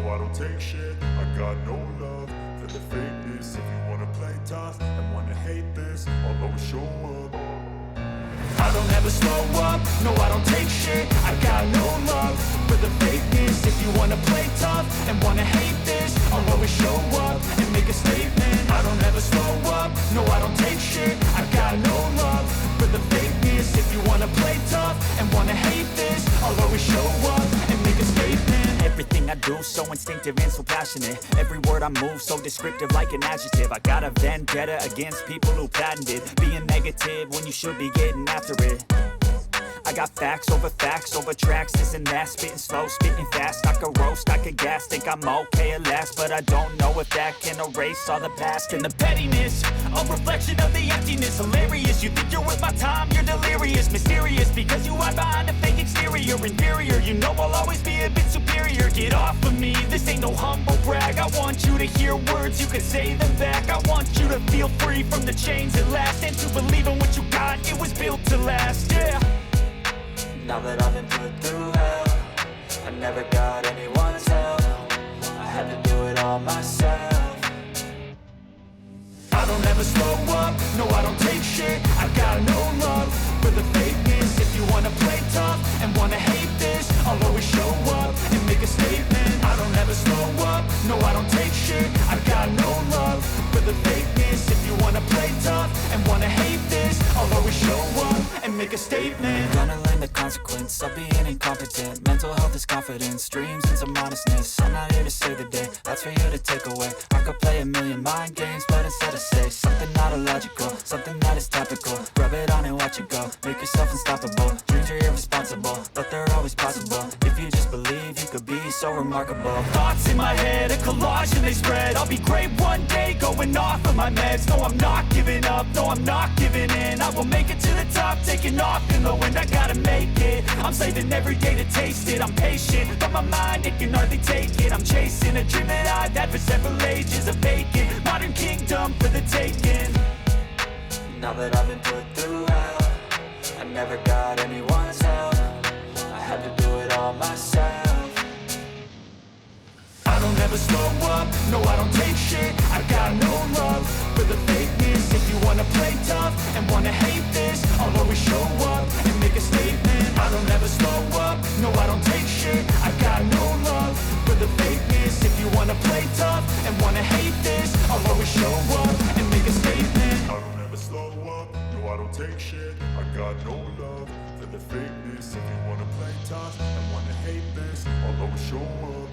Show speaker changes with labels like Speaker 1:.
Speaker 1: I don't take shit, I got no love for the fakeness. If you wanna play tough and wanna hate this, I'll always show up. I don't ever slow up, no I don't take shit, I got no love for the fakeness. If you wanna play tough and wanna hate this, I'll always show up and make a statement. I don't ever slow up, no I don't take shit, I got no love for the fakeness. If you wanna play tough and wanna hate this, I'll always show up and make a statement. Everything I do so instinctive and so passionate. Every word I move so descriptive like an adjective. I got a vendetta against people who patented being negative when you should be getting after it. I got facts over tracks, this and that. Spitting slow, spitting fast, I could roast, I could gas. Think I'm okay at last, but I don't know if that can erase all the past. And the pettiness, a reflection of the emptiness. Hilarious, you think you're worth my time, you're delirious. Mysterious, because you hide behind a fake exterior. Inferior, you know I'll always be a bit superior. Get off of me, this ain't no humble brag. I want you to hear words, you can say them back. I want you to feel free from the chains at last, and to believe in what you got, it was built to last, yeah.
Speaker 2: Now that I've been put through hell, I never got anyone's help, I had to do it all myself.
Speaker 1: I don't ever slow up, no I don't take shit, I got no love for the fakeness. If you wanna play tough and wanna hate this, I'll always show up and make a statement. I don't ever slow up, no I don't take shit, I got no love for the fakeness. If you wanna play tough and wanna hate this, I'll always show up and make a statement.
Speaker 2: Gonna learn the consequence of being incompetent. Mental health is confidence, dreams and some modestness. I'm not here to save the day, that's for you to take away. I could play a million mind games, but instead I say something not illogical, something that is topical. Rub it on and watch it go, make yourself unstoppable. Dreams are irresponsible, but they're always possible. If you just believe, you could be so remarkable.
Speaker 1: Thoughts in my head, a collage and they spread. I'll be great one day, going off of my meds. No, I'm not giving up, no, I'm not giving in. I will make it to the top, taking off in the wind. I gotta make it, I'm saving every day to taste it. I'm patient, but my mind, it can hardly take it. I'm chasing a dream that I've had for several ages. A vacant, modern kingdom for the taking.
Speaker 2: Now that I've been put through hell, I never got anyone's help, I had to do it all myself.
Speaker 1: I don't ever slow up, no I don't take shit, I got no love for the fakeness. If you wanna play tough and wanna hate this, I'll always show up and make a statement. I don't ever slow up, no I don't take shit, I got no love for the fakeness. If you wanna play tough and wanna hate this, I'll always show up and make a statement. I don't ever slow up, no I don't take shit, I got no love for the fakeness. If you wanna play tough and wanna hate this, I'll always show up.